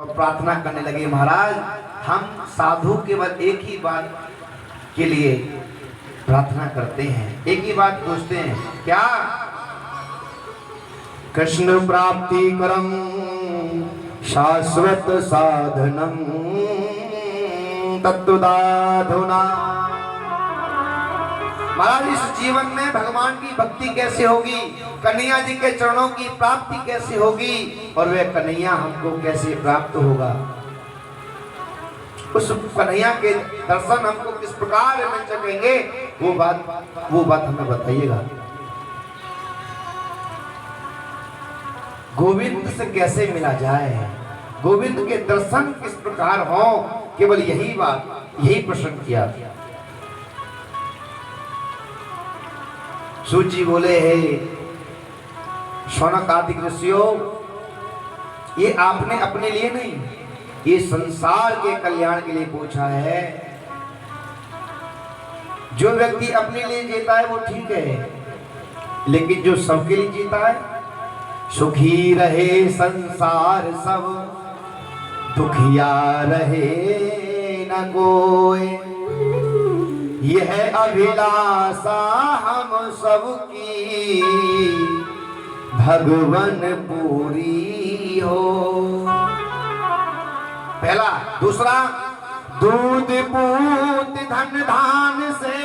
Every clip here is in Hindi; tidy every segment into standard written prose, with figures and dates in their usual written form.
प्रार्थना करने लगे, महाराज हम साधु केवल एक ही बात के लिए प्रार्थना करते हैं, एक ही बात पूछते हैं, क्या? कृष्ण प्राप्ति करम शाश्वत साधनम तत्वदाधुना। महाराज इस जीवन में भगवान की भक्ति कैसे होगी, कन्हैया जी के चरणों की प्राप्ति कैसे होगी और वह कन्हैया हमको कैसे प्राप्त होगा, उस कन्हैया के दर्शन हमको किस प्रकार मिल सकेंगे, वो बात हमें बताइएगा। गोविंद से कैसे मिला जाए, गोविंद के दर्शन किस प्रकार हो, केवल यही प्रश्न किया। सूत जी बोले, हे शौनक आदि ऋषियों, ये आपने अपने लिए नहीं, ये संसार के कल्याण के लिए पूछा है। जो व्यक्ति अपने लिए जीता है वो ठीक है, लेकिन जो सबके लिए जीता है, सुखी रहे संसार सब, दुखिया रहे न कोई, यह अभिलाषा हम सबकी, भगवन पूरी हो। पहला। दूसरा, दूध पूत धन धान से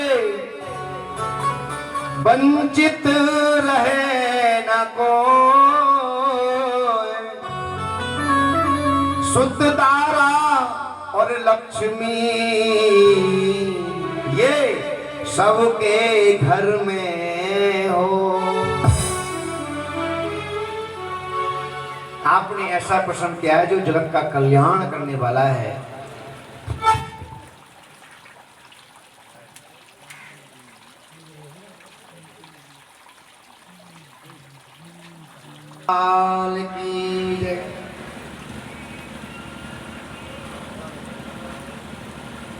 वंचित रहे न कोई, शुद्ध दारा और लक्ष्मी ये सबके घर में हो। आपने ऐसा प्रश्न किया है जो जगत का कल्याण करने वाला है।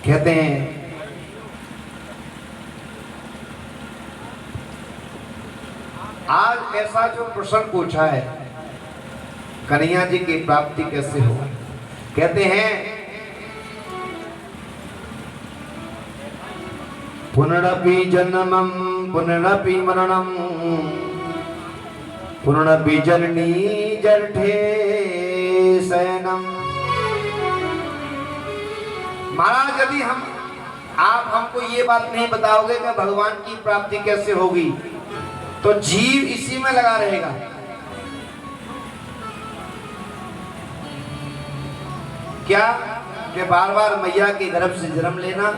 कहते हैं आज ऐसा जो प्रश्न पूछा है, कन्हैया जी की प्राप्ति कैसे हो, कहते हैं पुनरपि जन्मम पुनरपि मरणम पुनरपि जननी जठे शयनम। महाराज यदि आप हमको ये बात नहीं बताओगे कि भगवान की प्राप्ति कैसे होगी, तो जीव इसी में लगा रहेगा। क्या कि बार बार मैया के गर्भ से जन्म लेना,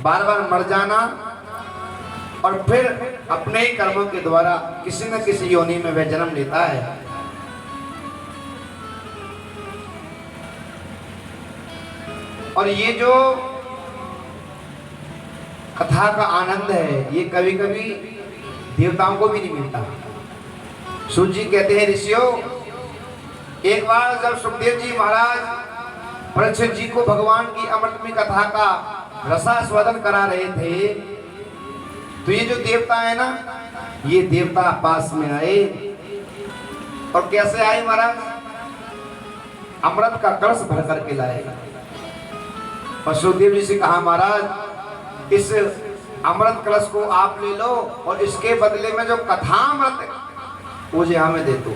बार बार मर जाना और फिर अपने ही कर्मों के द्वारा किसी न किसी योनि में वह जन्म लेता है। और ये जो कथा का आनंद है, ये कभी कभी देवताओं को भी नहीं मिलता। सूत जी कहते हैं, ऋषियों, एक बार जब सुखदेव जी महाराज परीक्षित जी को भगवान की अमृतमयी कथा का रसास्वादन करा रहे थे, तो ये जो देवता है ना, ये देवता पास में आए। और कैसे आए महाराज? अमृत का कलश भर करके लाए। और सुखदेव जी से कहा, महाराज इस अमृत कलश को आप ले लो और इसके बदले में जो कथामृत है वो जी हमें दे दो।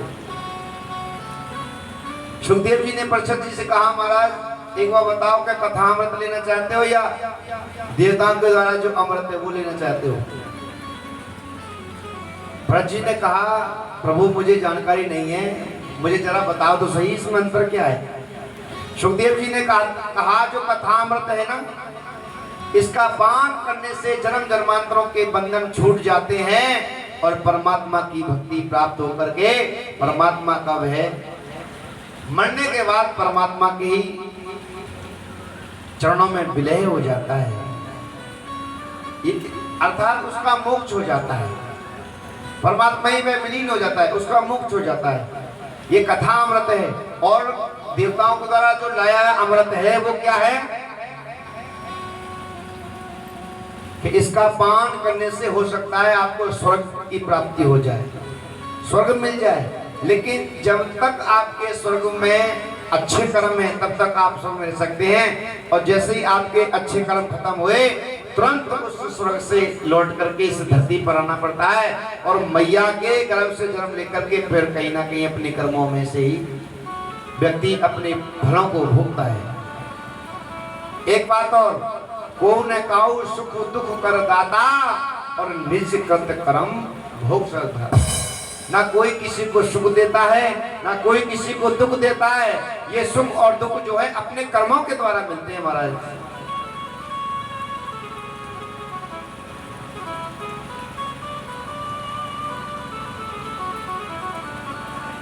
सुखदेव जी ने परीक्षित जी से कहा, महाराज एक बार बताओ क्या कथामृत लेना चाहते हो या देवताओं के द्वारा जो अमृत है वो लेना चाहते हो? परीक्षित जी ने कहा, प्रभु मुझे जानकारी नहीं है, मुझे जरा बताओ तो सही इसमें अंतर क्या है। सुखदेव जी ने कहा जो कथामृत है ना, इसका पान करने से जन्म जन्मांतरों के बंधन छूट जाते हैं और परमात्मा की भक्ति प्राप्त होकर के परमात्मा का वह मरने के बाद परमात्मा के ही चरणों में विलय हो जाता है, अर्थात उसका मोक्ष हो जाता है, परमात्मा ही में विलीन हो जाता है, उसका मोक्ष हो जाता है। ये कथा अमृत है। और देवताओं के द्वारा जो लाया अमृत है वो क्या है कि इसका पान करने से हो सकता है आपको स्वर्ग की प्राप्ति हो जाए, स्वर्ग मिल जाए। लेकिन जब तक आपके स्वर्ग में अच्छे कर्म है तब तक आप स्वर्ग में रह सकते हैं, और जैसे ही आपके अच्छे कर्म खत्म हुए तुरंत उस स्वर्ग से लौट करके इस धरती पर आना पड़ता है, और मैया के गर्भ से जन्म लेकर के फिर कहीं ना कहीं अपने कर्मों में से ही व्यक्ति अपने फलों को भोगता है। एक बात और, को न काऊ सुख दुख कर दाता और निज कृत कर्म भोग सकता। ना कोई किसी को सुख देता है, ना कोई किसी को दुख देता है। ये सुख और दुख जो है अपने कर्मों के द्वारा मिलते हैं महाराज।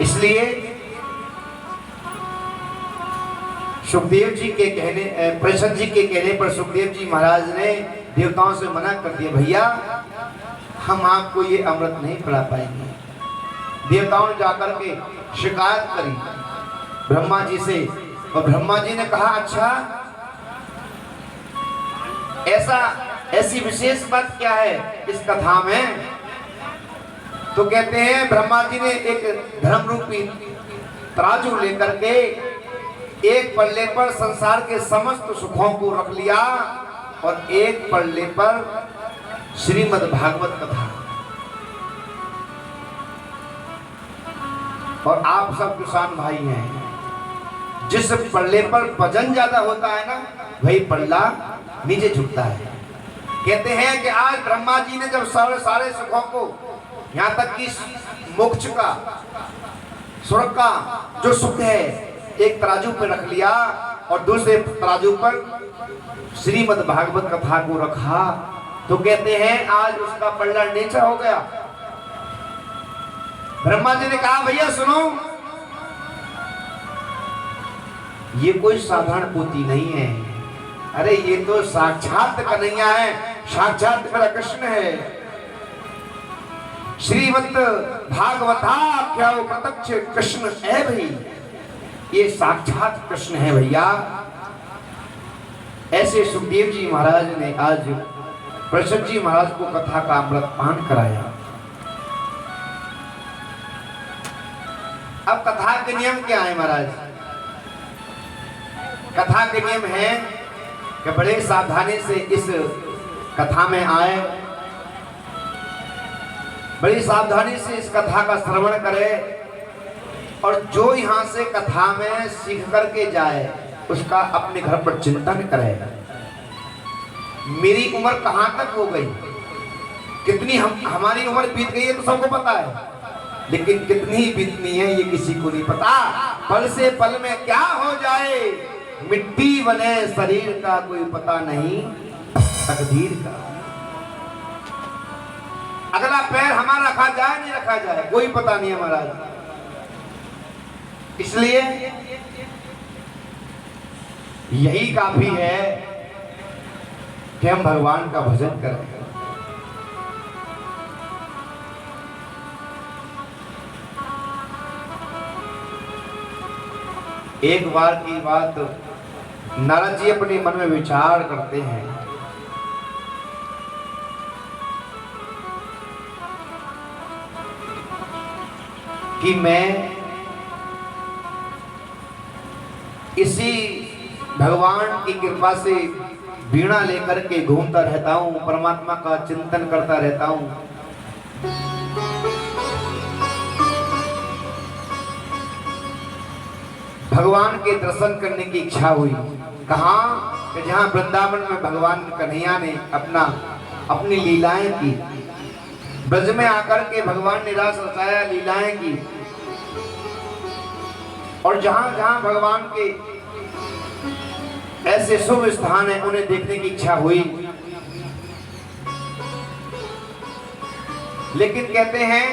इसलिए सुखदेव जी के कहने, प्रसन्न जी के कहने पर सुखदेव जी महाराज ने देवताओं से मना कर दिया, भैया हम आपको ये अमृत नहीं पिला पाएंगे। देवताओं ने जाकर के शिकायत करी ब्रह्मा जी से, और ब्रह्मा जी ने कहा अच्छा ऐसी विशेष बात क्या है इस कथा में? तो कहते हैं ब्रह्मा जी ने एक धर्म रूपी तराजू लेकर के एक पल्ले पर संसार के समस्त सुखों को रख लिया और एक पल्ले पर श्रीमद् भागवत कथा। और आप सब किसान भाई हैं, जिस पल्ले पर वजन ज्यादा होता है ना वही पल्ला नीचे झुकता है। कहते हैं कि आज ब्रह्मा जी ने जब सारे सुखों को, यहाँ तक कि मोक्ष का, स्वर्ग का जो सुख है एक तराजू पर रख लिया और दूसरे तराजू पर श्रीमद् भागवत कथा को रखा, तो कहते हैं आज उसका पल्ला नीचा हो गया। ब्रह्मा जी ने कहा भैया सुनो, ये कोई साधारण पोथी नहीं है, अरे ये तो साक्षात कन्हैया है, साक्षात मेरा कृष्ण है। श्रीमद् भागवताख्याओ प्रत्यक्ष कृष्ण है भाई, ये साक्षात कृष्ण है भैया। ऐसे सुखदेव जी महाराज ने आज प्रसन्न जी महाराज को कथा का अमृत पान कराया। अब कथा के नियम क्या है महाराज? कथा के नियम है कि बड़े सावधानी से इस कथा में आए, बड़ी सावधानी से इस कथा का श्रवण करे, और जो यहाँ से कथा में सीख करके जाए उसका अपने घर पर चिंतन करे। मेरी उम्र कहाँ तक हो गई, कितनी हमारी उम्र बीत गई है तो सबको पता है, लेकिन कितनी बीतनी है ये किसी को नहीं पता। पल से पल में क्या हो जाए, मिट्टी बने शरीर का कोई पता नहीं तकदीर का। अगला पैर हमारा रखा जाए नहीं रखा जाए कोई पता नहीं है महाराज। इसलिए यही काफी है कि हम भगवान का भजन करें। एक बार की बात, नारद जी अपने मन में विचार करते हैं कि मैं इसी भगवान की कृपा से वीणा लेकर के घूमता रहता हूँ, परमात्मा का चिंतन करता रहता हूँ। भगवान के दर्शन करने की इच्छा हुई। कहाँ कि जहाँ वृंदावन में भगवान कन्हैया ने अपनी लीलाएं की, ब्रज में आकर के भगवान ने रास रचाया, लीलाएं की। और जहां जहां भगवान के ऐसे शुभ स्थान है उन्हें देखने की इच्छा हुई। लेकिन कहते हैं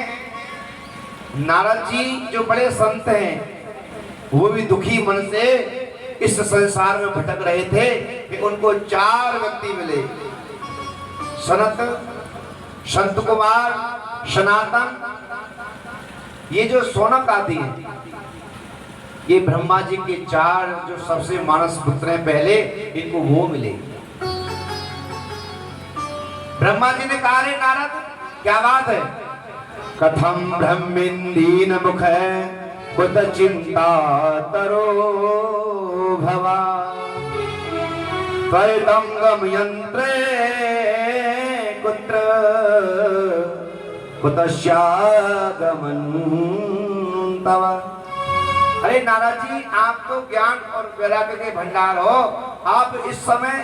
नारद जी जो बड़े संत हैं वो भी दुखी मन से इस संसार में भटक रहे थे कि उनको 4 व्यक्ति मिले, सनत, संत कुमार, सनातन, ये जो सोनक आदि हैं, ये ब्रह्मा जी के 4 जो सबसे मानस पुत्र हैं पहले, इनको वो मिले। ब्रह्मा जी ने कहा रे नारद क्या बात है? कथम ब्रह्मिंदीन मुख है कुत चिंता तरो भवा त्वरितं गमयन्त्रे कुत्र कुतस्यागमन तव। अरे नारद जी, आप तो ज्ञान और वैराग्य के भंडार हो, आप इस समय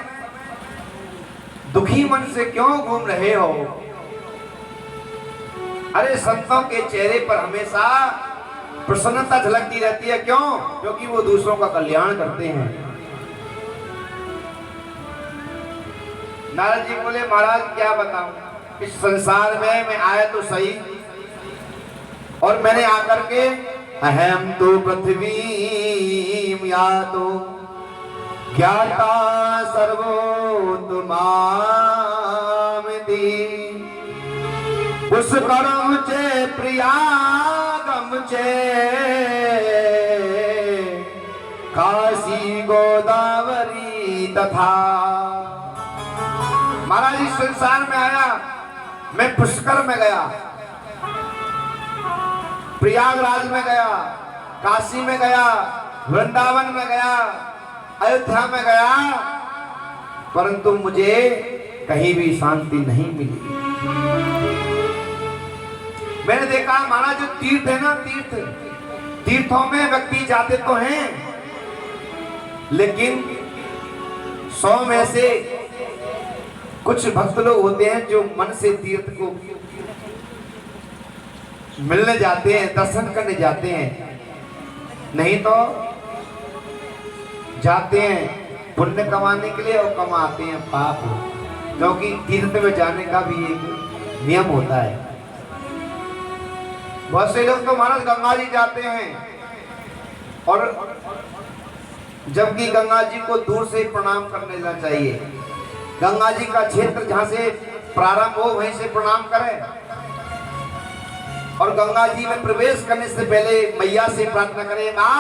दुखी मन से क्यों घूम रहे हो? अरे संतों के चेहरे पर हमेशा प्रसन्नता झलकती रहती है, क्यों? क्योंकि वो दूसरों का कल्याण करते हैं। नारद जी बोले, महाराज क्या बताऊं, इस संसार में मैं आया तो सही, और मैंने आकर के अहम तो पृथ्वी या तो ज्ञाता सर्वोत्तमामिति उस कर्म चे प्रियागम चे काशी गोदावरी तथा। महाराज इस संसार में आया, मैं पुष्कर में गया, प्रयागराज में गया, काशी में गया, वृंदावन में गया, अयोध्या में गया, परंतु मुझे कहीं भी शांति नहीं मिली। मैंने देखा महाराज, जो तीर्थ है ना, तीर्थों में व्यक्ति जाते तो हैं, लेकिन 100 में से कुछ भक्त लोग होते हैं जो मन से तीर्थ को मिलने जाते हैं, दर्शन करने जाते हैं, नहीं तो जाते हैं पुण्य कमाने के लिए और कमाते हैं पाप, क्योंकि तीर्थ में जाने का भी एक नियम होता है। बहुत से लोग तो महाराज गंगा जी जाते हैं, और जबकि गंगा जी को दूर से प्रणाम कर लेना चाहिए। गंगा जी का क्षेत्र जहां से प्रारंभ हो वहीं से प्रणाम करें, और गंगा जी में प्रवेश करने से पहले मैया से प्रार्थना करें, माँ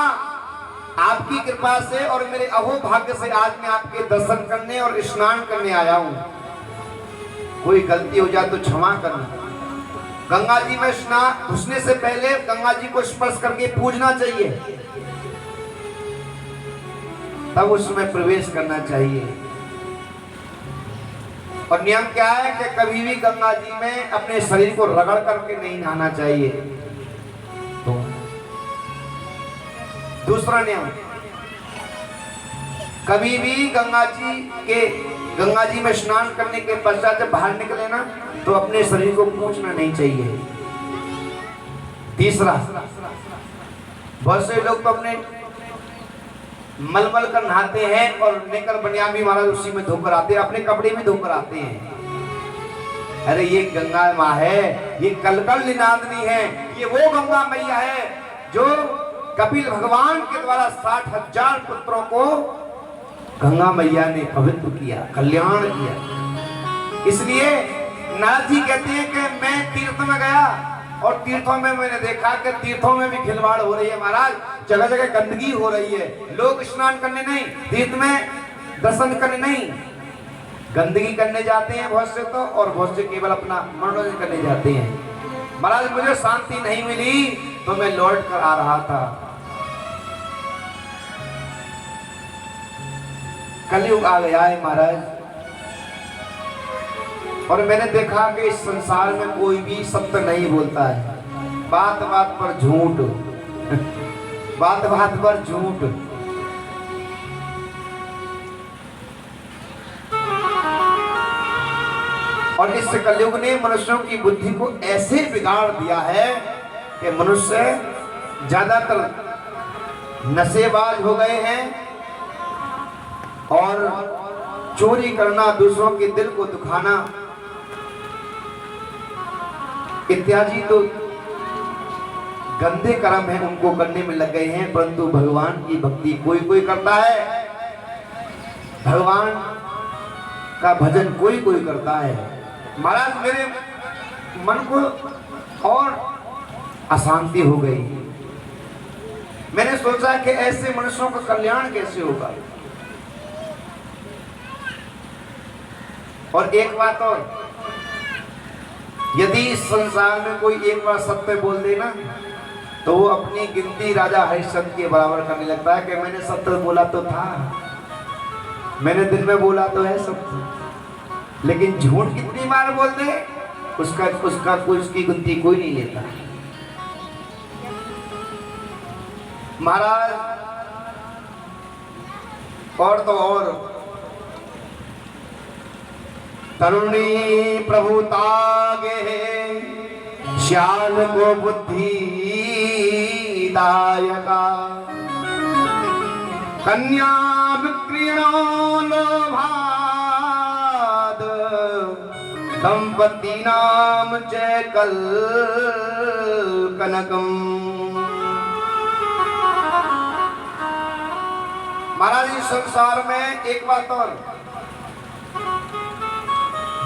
आपकी कृपा से और मेरे अहोभाग्य से आज मैं आपके दर्शन करने और स्नान करने आया हूँ, कोई गलती हो जाए तो क्षमा करना। गंगा जी में स्नान घुसने से पहले गंगा जी को स्पर्श करके पूजना चाहिए, तब उसमें प्रवेश करना चाहिए। और नियम क्या है कि कभी भी गंगा जी में अपने शरीर को रगड़ करके नहीं नहाना चाहिए। तो दूसरा नियम, कभी भी गंगा जी में स्नान करने के पश्चात जब बाहर निकले ना, तो अपने शरीर को पोंछना नहीं चाहिए। तीसरा, बहुत से लोग तो अपने मलमल कर नहाते हैं और नेकर बनियान भी महाराज उसी में धोकर आते हैं, अपने कपड़े भी धोकर आते हैं। अरे ये गंगा माँ है, ये कलकल निनादनी है, ये वो गंगा मैया है जो कपिल भगवान के द्वारा 60,000 पुत्रों को गंगा मैया ने पवित्र किया, कल्याण किया। इसलिए नारद जी कहते हैं कि मैं तीर्थ में गया और तीर्थों में मैंने देखा कि तीर्थों में भी खिलवाड़ हो रही है महाराज, जगह जगह गंदगी हो रही है। लोग स्नान करने नहीं, तीर्थ में दर्शन करने नहीं, गंदगी करने जाते हैं बहुत से तो, और बहुत से केवल अपना मनोरंजन करने जाते हैं। महाराज मुझे शांति नहीं मिली तो मैं लौट कर आ रहा था। कलयुग आ गया है महाराज, और मैंने देखा कि इस संसार में कोई भी सत्य नहीं बोलता है, बात बात पर झूठ बात बात पर झूठ। और इस कलयुग ने मनुष्यों की बुद्धि को ऐसे बिगाड़ दिया है कि मनुष्य ज्यादातर नशेबाज हो गए हैं, और चोरी करना, दूसरों के दिल को दुखाना इत्यादि तो गंदे कर्म है, उनको करने में लग गए हैं। परंतु भगवान की भक्ति कोई कोई करता है, भगवान का भजन कोई कोई करता है। महाराज मेरे मन को और अशांति हो गई। मैंने सोचा कि ऐसे मनुष्यों का कल्याण कैसे होगा। और एक बात और, यदि इस संसार में कोई एक बार सत्य बोल देना तो वो अपनी गिनती राजा हरिश्चंद्र के बराबर करने लगता है कि मैंने सत्य बोला तो था, मैंने दिल में बोला तो है सब, लेकिन झूठ कितनी बार बोल दे उसका उसका कोई उसकी गिनती कोई नहीं लेता। महाराज और तो और तरुणी प्रभु तागे श्याल को बुद्धि दायका कन्या विक्रीणो लोभाद दंपति नाम च कल कनकम। महाराज इस संसार में एक बात और,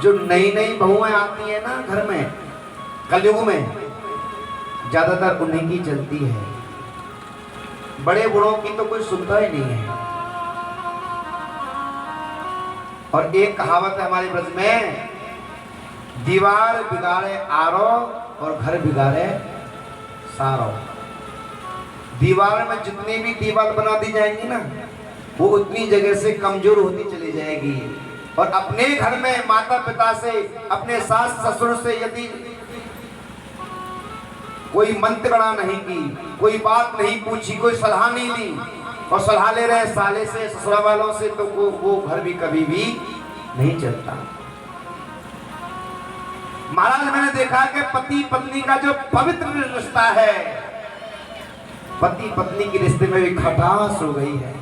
जो नई नई बहुएं आती है ना घर में कलयुग में, ज्यादातर उन्हीं की चलती है, बड़े बूढ़ों की तो कोई सुनता ही नहीं है। और एक कहावत है हमारे ब्रज में, दीवार बिगाड़े आरो और घर बिगाड़े सारो। दीवार में जितनी भी दीवार बना दी जाएंगी ना, वो उतनी जगह से कमजोर होती चली जाएगी। और अपने घर में माता पिता से, अपने सास ससुर से यदि कोई मंत्रणा नहीं की, कोई बात नहीं पूछी, कोई सलाह नहीं ली, और सलाह ले रहे साले से, ससुरा वालों से, तो वो घर भी कभी भी नहीं चलता। महाराज मैंने देखा कि पति पत्नी का जो पवित्र रिश्ता है, पति पत्नी के रिश्ते में भी खटास हो गई है,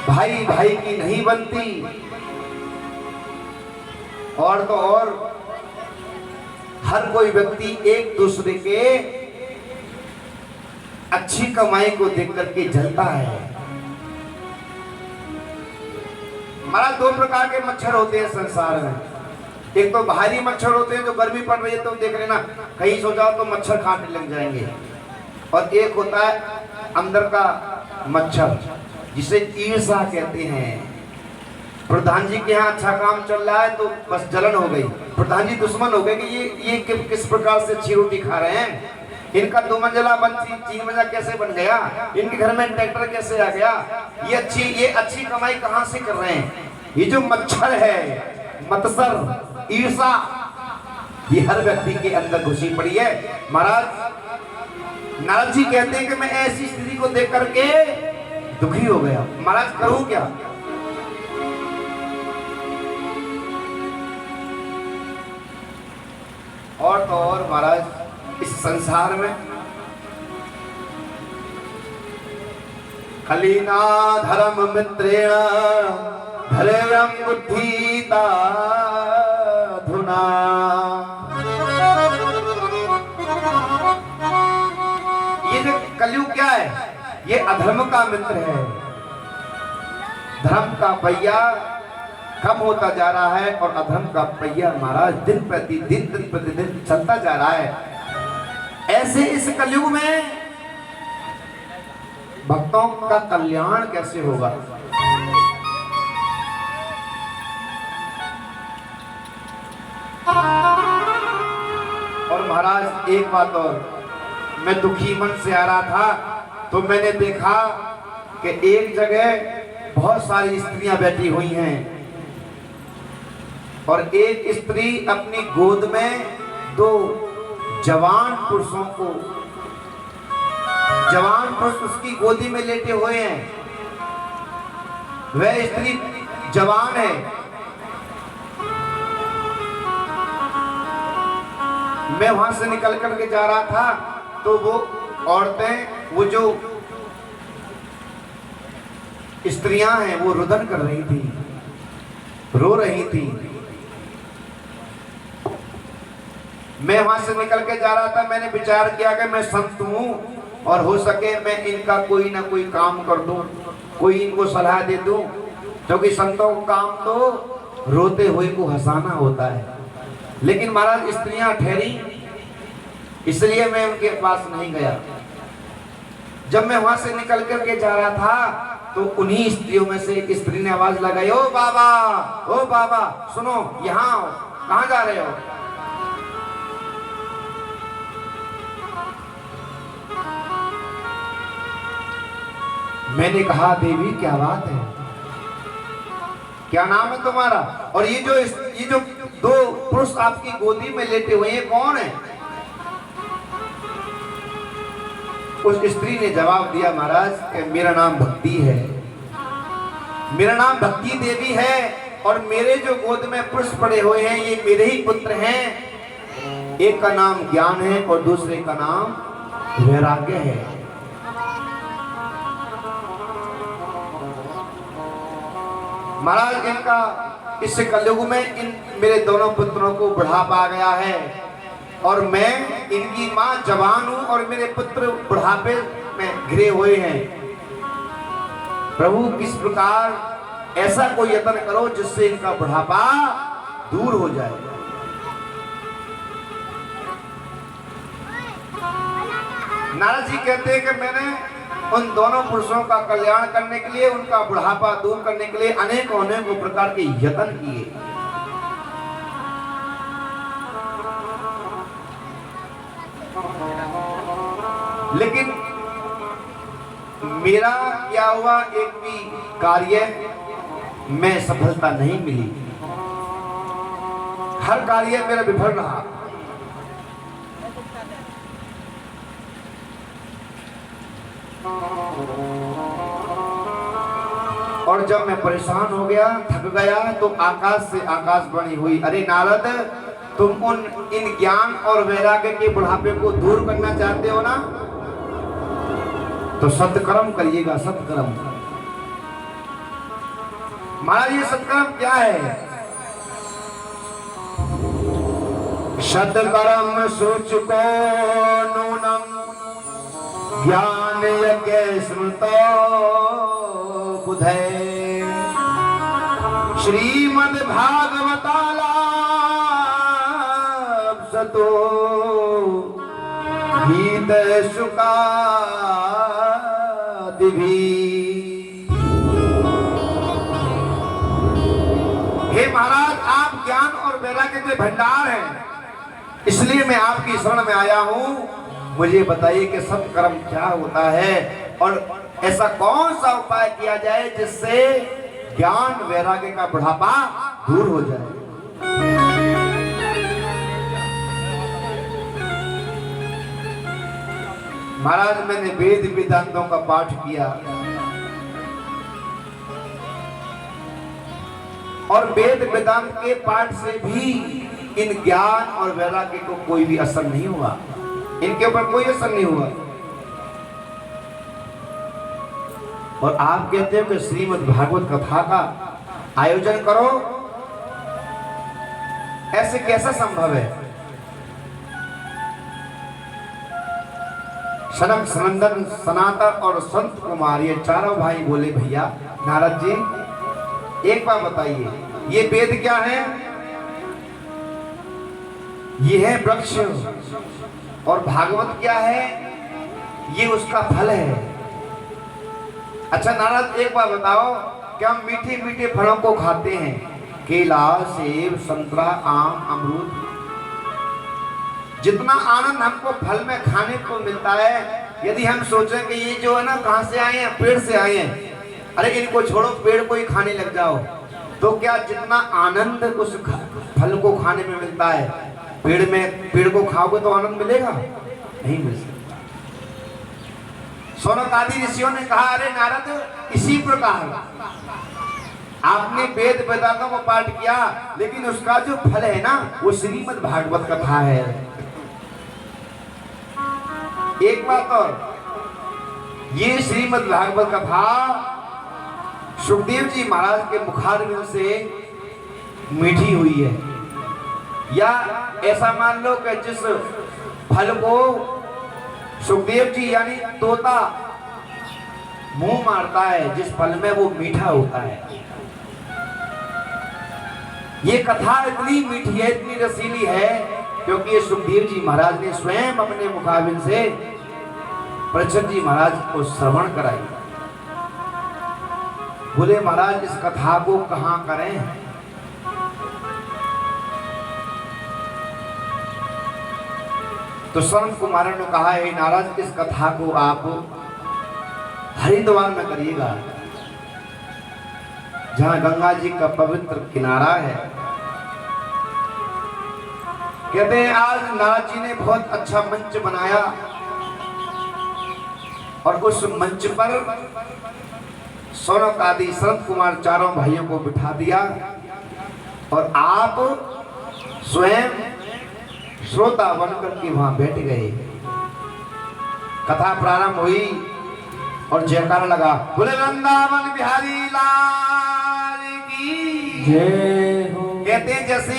भाई भाई की नहीं बनती। और तो और हर कोई व्यक्ति एक दूसरे के अच्छी कमाई को देख करके जलता है। महाराज दो प्रकार के मच्छर होते हैं संसार में, एक तो बाहरी मच्छर होते हैं जो गर्मी पड़ रही है तो देख लेना कहीं सो जाओ तो मच्छर काटने लग जाएंगे, और एक होता है अंदर का मच्छर जिसे ईर्ष्या कहते हैं। प्रधान जी के यहाँ अच्छा काम चल रहा है तो बस जलन हो गई, प्रधान जी दुश्मन हो गए कि ये किस प्रकार से अच्छी रोटी खा रहे हैं, इनका 2 मंजिला बन 3 मंजिला कैसे बन गया, इनके घर में ट्रैक्टर कैसे आ गया, ये अच्छी कमाई कहाँ से कर रहे हैं। ये जो मच्छर है, मत्सर, ईर्ष्या, ये हर व्यक्ति के अंदर घुसी पड़ी है। महाराज नारद जी कहते हैं कि मैं ऐसी स्थिति को देख करके दुखी हो गया, महाराज करूं क्या। और तो और महाराज इस संसार में कलीना धर्म मित्रेण धैर्यं बुद्धिता धुना। ये जो कलयुग क्या है, ये अधर्म का मित्र है। धर्म का पहिया कम होता जा रहा है और अधर्म का पहिया महाराज दिन प्रतिदिन चलता जा रहा है। ऐसे इस कलयुग में भक्तों का कल्याण कैसे होगा। और महाराज एक बात और, मैं दुखी मन से आ रहा था तो मैंने देखा कि एक जगह बहुत सारी स्त्रियां बैठी हुई हैं और एक स्त्री अपनी गोद में 2 जवान पुरुषों को, जवान पुरुष उसकी गोदी में लेटे हुए हैं। वह स्त्री जवान है, मैं वहां से निकल करके जा रहा था तो वो औरतें, वो जो स्त्रियां हैं वो रुदन कर रही थी, रो रही थी। मैं वहां से निकल के जा रहा था, मैंने विचार किया कि मैं संत हूं और हो सके मैं इनका कोई ना कोई काम कर दूं, कोई इनको सलाह दे दूं, क्योंकि संतों का काम तो रोते हुए को हंसाना होता है। लेकिन महाराज स्त्रियां ठहरी, इसलिए मैं उनके पास नहीं गया। जब मैं वहां से निकल करके जा रहा था तो उन्हीं स्त्रियों में से एक स्त्री ने आवाज लगाई, ओ बाबा सुनो, यहाँ आओ, कहाँ जा रहे हो। मैंने कहा देवी क्या बात है, क्या नाम है तुम्हारा, और ये जो दो पुरुष आपकी गोदी में लेटे हुए हैं कौन है? उस स्त्री ने जवाब दिया महाराज कि मेरा नाम भक्ति है, मेरा नाम भक्ति देवी है, और मेरे जो गोद में पुरुष पड़े हुए हैं ये मेरे ही पुत्र हैं। एक का नाम ज्ञान है और दूसरे का नाम वैराग्य है। महाराज इनका इस कलयुग में इन मेरे दोनों पुत्रों को बुढ़ापा आ गया है, और मैं इनकी मां जवान हूं और मेरे पुत्र बुढ़ापे में घिरे हुए हैं। प्रभु किस प्रकार ऐसा कोई यत्न करो जिससे इनका बुढ़ापा दूर हो जाए। नारद जी कहते हैं कि मैंने उन दोनों पुरुषों का कल्याण करने के लिए, उनका बुढ़ापा दूर करने के लिए अनेकों प्रकार के यत्न किए, लेकिन मेरा क्या हुआ, एक भी कार्य में सफलता नहीं मिली, हर कार्य मेरा विफल रहा। और जब मैं परेशान हो गया, थक गया, तो आकाश से आकाशवाणी हुई, अरे नारद, तुम इन ज्ञान और वैराग्य के बुढ़ापे को दूर करना चाहते हो ना, तो सत्कर्म करिएगा, सत्कर्म। महाराज ये सत्कर्म क्या है? सत्कर्म शुचिको नूनम ज्ञान यज्ञ स्मृतो बुधे श्रीमद् भागवताला सतो गीत सुका दिवी। हे महाराज, आप ज्ञान और वैराग्य के भंडार हैं, इसलिए मैं आपकी शरण में आया हूं। मुझे बताइए कि सत्कर्म क्या होता है और ऐसा कौन सा उपाय किया जाए जिससे ज्ञान वैराग्य का बुढ़ापा दूर हो जाए। महाराज, मैंने वेद वेदांतों का पाठ किया और वेद वेदांत के पाठ से भी इन ज्ञान और वैराग्य को कोई भी असर नहीं हुआ, इनके ऊपर कोई असर नहीं हुआ। और आप कहते हो कि श्रीमद् भागवत कथा का आयोजन करो, ऐसे कैसा संभव है? सनक, सनंदन, सनातन और संत कुमार ये चारों भाई बोले, भैया नारद जी एक बात बताइए, ये वेद क्या है? ये है वृक्ष, और भागवत क्या है? ये उसका फल है। अच्छा नारद, एक बात बताओ, क्या हम मीठे मीठे फलों को खाते हैं? केला, सेब, संतरा, आम, अमरूद, जितना आनंद हमको फल में खाने को मिलता है, यदि हम सोचें कि ये जो है ना कहां से आए हैं, पेड़ से आए हैं, अरे इनको छोड़ो, पेड़ को ही खाने लग जाओ, तो क्या जितना आनंद उस फल को खाने में मिलता है, पेड़ को खाओगे तो आनंद मिलेगा? नहीं मिल सकता। सौनक आदि ऋषियों ने कहा, अरे नारद, इसी प्रकार आपने वेद वेदांतों को पाठ किया, लेकिन उसका जो फल है ना, वो श्रीमद् भागवत कथा है। एक बात और, ये श्रीमद् भागवत कथा सुखदेव जी महाराज के मुखारविंद से मीठी हुई है, या ऐसा मान लो कि जिस फल को सुखदेव जी यानी तोता मुंह मारता है, जिस फल में वो मीठा होता है, ये कथा इतनी मीठी है, इतनी रसीली है, क्योंकि ये सुखदेव जी महाराज ने स्वयं अपने मुखारविंद से परीक्षित जी महाराज को श्रवण कराई। बोले महाराज, इस कथा को कहां करें? तो संत कुमार ने कहा, हे नारद, इस कथा को आप हरिद्वार में करिएगा, जहां गंगा जी का पवित्र किनारा है। कहते हैं आज नारद जी ने बहुत अच्छा मंच बनाया और उस मंच पर सौनक आदि शरद कुमार चारों भाइयों को बिठा दिया और आप स्वयं श्रोता बनकर के वहां बैठ गए। कथा प्रारंभ हुई और जयकारा लगा, बोले वृंदावन बिहारी लाल की जय हो। कहते हैं जैसे